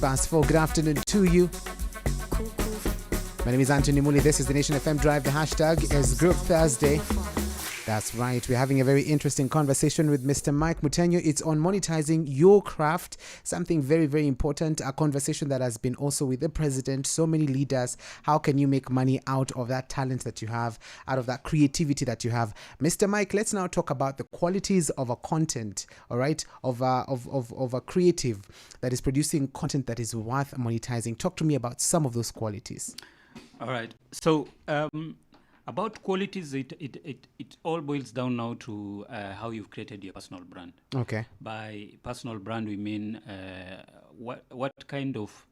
4. Good afternoon to you. My name is Anthony Muli. This is the Nation FM Drive. The hashtag is Group Thursday. That's right. We're having a very interesting conversation with Mr. Mike Mutenyo. It's on monetizing your craft, something very, very important. A conversation that has been also with the president, so many leaders. How can you make money out of that talent that you have, out of that creativity that you have? Mr. Mike, let's now talk about the qualities of a content, all right, of a creative that is producing content that is worth monetizing. Talk to me about some of those qualities. All right. So, about qualities, it all boils down now to how you've created your personal brand. Okay. By personal brand, we mean what kind of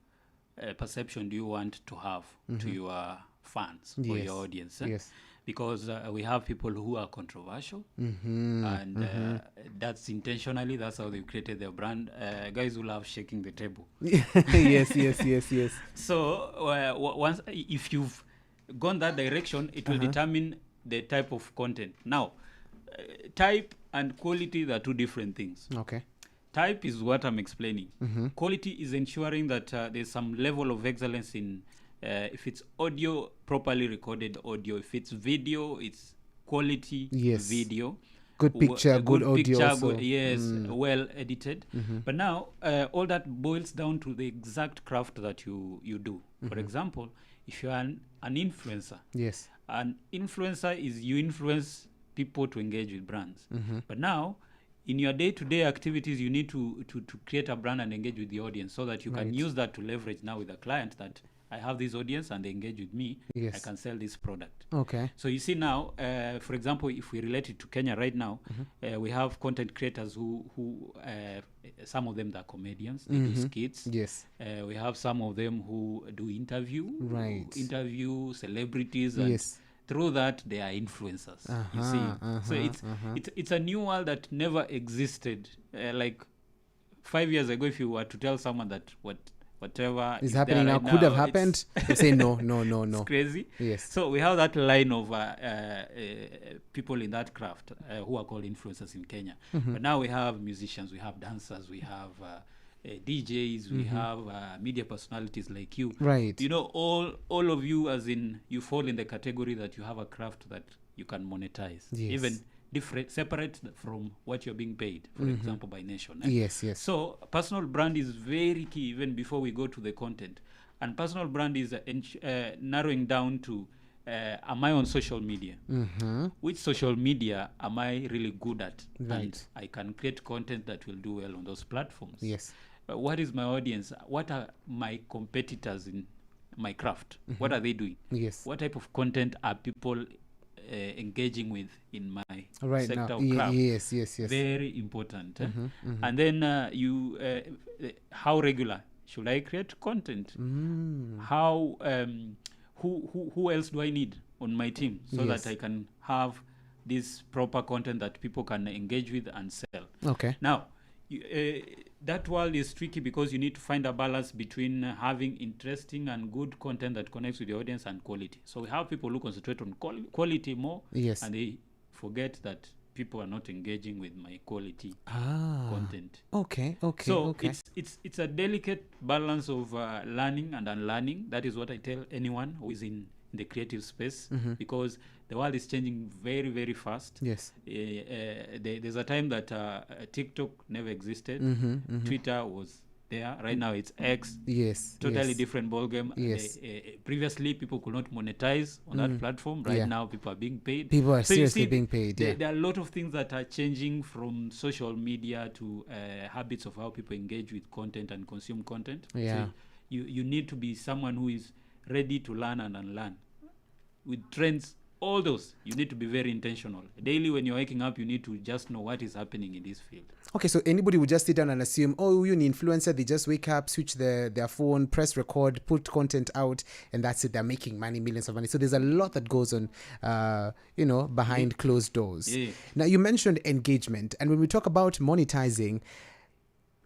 perception do you want to have to your fans or your audience? Yes. Because we have people who are controversial, and that's intentionally. That's how they've created their brand. Guys who love shaking the table. yes. So once, if you've gone that direction, it will determine the type of content. Now, type and quality are two different things. Okay. Type is what I'm explaining. Quality is ensuring that there's some level of excellence in if it's audio, properly recorded audio. If it's video, it's quality video. Good picture, good audio. Picture, well edited. But now, all that boils down to the exact craft that you do. For example, if you're an influencer, an influencer is you influence people to engage with brands. But now, in your day-to-day activities, you need to create a brand and engage with the audience so that you can use that to leverage now with a client that I have this audience and they engage with me. I can sell this product. Okay. So you see now, for example, if we relate it to Kenya right now, we have content creators who some of them are comedians, they do skits. Yes. We have some of them who do interview celebrities, and through that they are influencers. You see, so it's a new world that never existed. Like 5 years ago, if you were to tell someone that whatever is happening now could have happened, they say no. It's crazy. Yes. So we have that line of people in that craft who are called influencers in Kenya. But now we have musicians, we have dancers, we have DJs, we have media personalities like you. Right. You know, all of you, as in, you fall in the category that you have a craft that you can monetize. Yes. Even separate from what you're being paid, for example, by Nation. Yes. So personal brand is very key even before we go to the content. And personal brand is narrowing down to, am I on social media? Which social media am I really good at? Right. And I can create content that will do well on those platforms. Yes. What is my audience? What are my competitors in my craft? What are they doing? Yes. What type of content are people engaging with in my sector now. of craft? Yes. Very important. And then how regular should I create content? How who else do I need on my team so that I can have this proper content that people can engage with and sell? Okay. Now, that world is tricky because you need to find a balance between having interesting and good content that connects with the audience and quality. So we have people who concentrate on quality more, and they forget that people are not engaging with my quality content. Okay. So it's a delicate balance of learning and unlearning. That is what I tell anyone who is in the creative space, because the world is changing very, very fast. Yes. There's a time that TikTok never existed. Twitter was there. Right now it's X. Yes. Totally different ballgame. Yes. Previously, people could not monetize on that platform. Right now, people are being paid. People are seriously being paid. There are a lot of things that are changing, from social media to habits of how people engage with content and consume content. Yeah. So you need to be someone who is ready to learn and unlearn. With trends, all those, you need to be very intentional. Daily when you're waking up, you need to just know what is happening in this field. Okay, so anybody would just sit down and assume, oh, you're an influencer, they just wake up, switch their phone, press record, put content out, and that's it. They're making money, millions of money. So there's a lot that goes on, behind closed doors. Yeah. Now, you mentioned engagement. And when we talk about monetizing,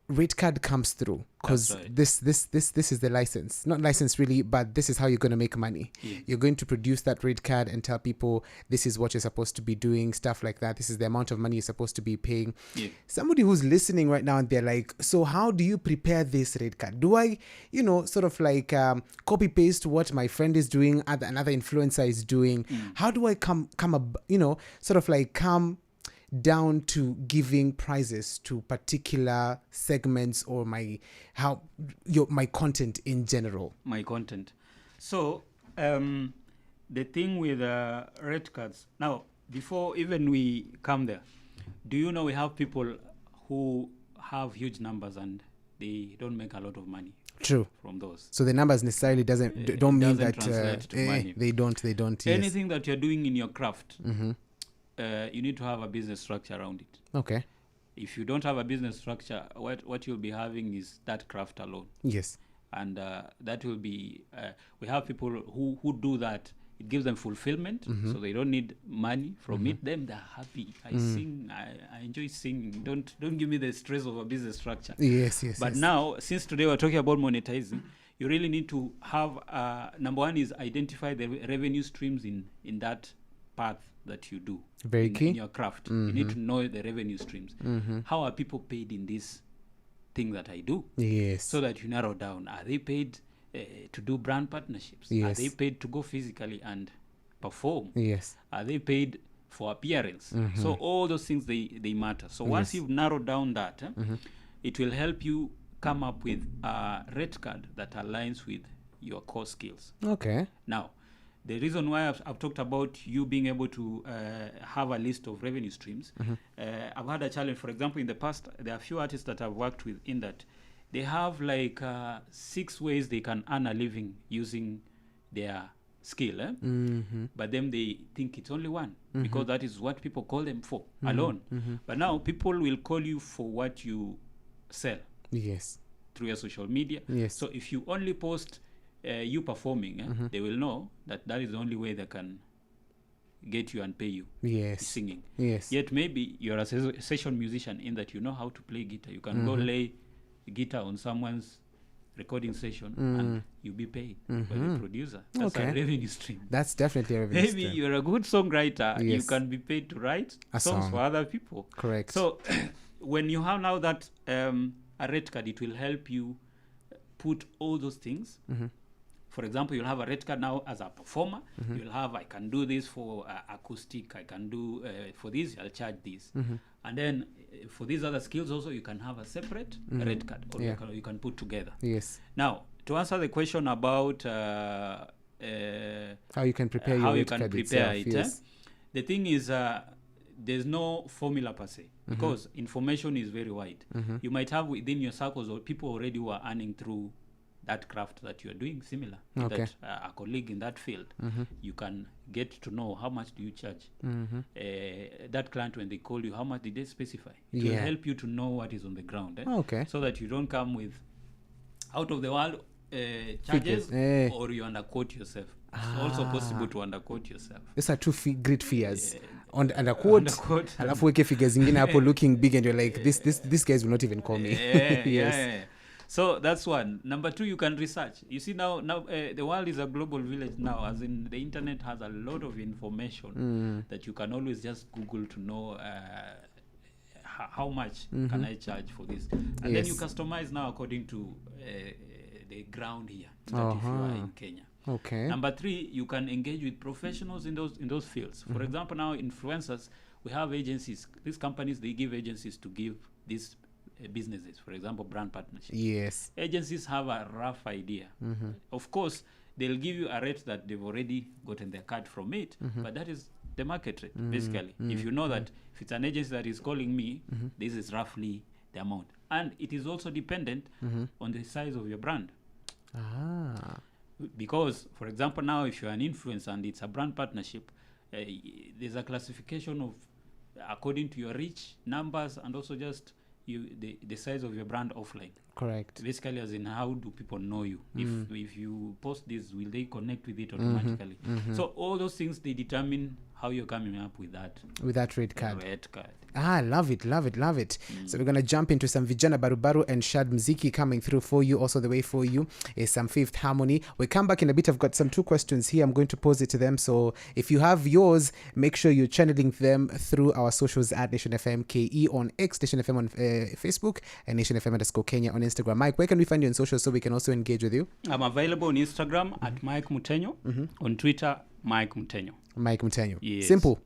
rate card comes through, because right. this is the license, not license really, but this is how you're going to make money. You're going to produce that rate card and tell people this is what you're supposed to be doing, stuff like that. This is the amount of money you're supposed to be paying. Somebody who's listening right now and they're like, so how do you prepare this rate card? Do I sort of like copy paste what my friend is doing, another influencer is doing? How do I come down to giving prizes to particular segments, or my content in general? My content. So the thing with rate cards, now before even we come there, do you know we have people who have huge numbers and they don't make a lot of money? True. From those. So the numbers necessarily don't mean that translate to money. They don't. Yes. Anything that you're doing in your craft, you need to have a business structure around it. Okay. If you don't have a business structure, what you'll be having is that craft alone. Yes. And that will be, we have people who do that. It gives them fulfillment, so they don't need money from it. Them, they're happy. I sing, I enjoy singing. Don't give me the stress of a business structure. Yes. But now, since today we're talking about monetizing, you really need to have, number one is identify the revenue streams in that path that you do. Very key. In your craft. You need to know the revenue streams. How are people paid in this thing that I do? Yes. So that you narrow down. Are they paid to do brand partnerships? Yes. Are they paid to go physically and perform? Yes. Are they paid for appearance? So all those things, they matter. So once you've narrowed down that, it will help you come up with a rate card that aligns with your core skills. Okay. Now, the reason why I've talked about you being able to have a list of revenue streams, I've had a challenge. For example, in the past, there are a few artists that I've worked with in that they have like 6 ways they can earn a living using their skill. But then they think it's only one, because that is what people call them for, alone. But now people will call you for what you sell. Yes. Through your social media. Yes. So if you only post you performing, they will know that is the only way they can get you and pay you. Yes. Singing. Yes. Yet maybe you're a session musician in that you know how to play guitar. You can go lay guitar on someone's recording session and you'll be paid by the producer. That's a revenue stream. That's definitely a revenue stream. Maybe you're a good songwriter. Yes. You can be paid to write songs for other people. Correct. So when you have now that a rate card, it will help you put all those things. For example, you'll have a rate card now as a performer. You'll have, I can do this for acoustic. I can do for this, I'll charge this. And then for these other skills also, you can have a separate rate card, or you can put together. Yes. Now, to answer the question about how you can prepare your rate card itself, yes. The thing is, there's no formula per se, because information is very wide. You might have within your circles or people already who are earning through that craft that you are doing similar. Okay. That a colleague in that field, you can get to know how much do you charge. That client, when they call you, how much did they specify? It will help you to know what is on the ground. Okay. So that you don't come with out of the world charges, or you underquote yourself. It's also possible to underquote yourself. These are two great fears. Underquote. Alafu weke figures zingine hapo looking big and you're like, this guys will not even call me. Yes. So that's one. Number two, you can research. You see now the world is a global village now, as in the internet has a lot of information that you can always just Google to know how much can I charge for this. And then you customize now according to the ground here, that if you are in Kenya. Okay. Number three, you can engage with professionals in those fields. For example, now influencers, we have agencies. These companies, they give agencies to give these businesses, for example, brand partnerships. Yes. Agencies have a rough idea. Of course, they'll give you a rate that they've already gotten their cut from it, but that is the market rate, basically. If you know that if it's an agency that is calling me, this is roughly the amount. And it is also dependent on the size of your brand. Because, for example, now if you're an influencer and it's a brand partnership, there's a classification of according to your reach, numbers, and also just the size of your brand offline. Correct. Basically, as in how do people know you? If you post this, will they connect with it automatically? So all those things, they determine how you're coming up with that red card. Red card. Love it. So we're going to jump into some Vijana Barubaru and Shad Mziki coming through for you. Also the way for you is some Fifth Harmony. We come back in a bit. I've got some 2 questions here. I'm going to pose it to them. So if you have yours, make sure you're channeling them through our socials at Nation FM KE on X, Nation FM on Facebook, and Nation FM _Kenya on Instagram. Mike, where can we find you on social so we can also engage with you? I'm available on Instagram at Mike Mutenyo, on Twitter, Mike Mutenyo. Mike Mutenyo. Yes. Simple.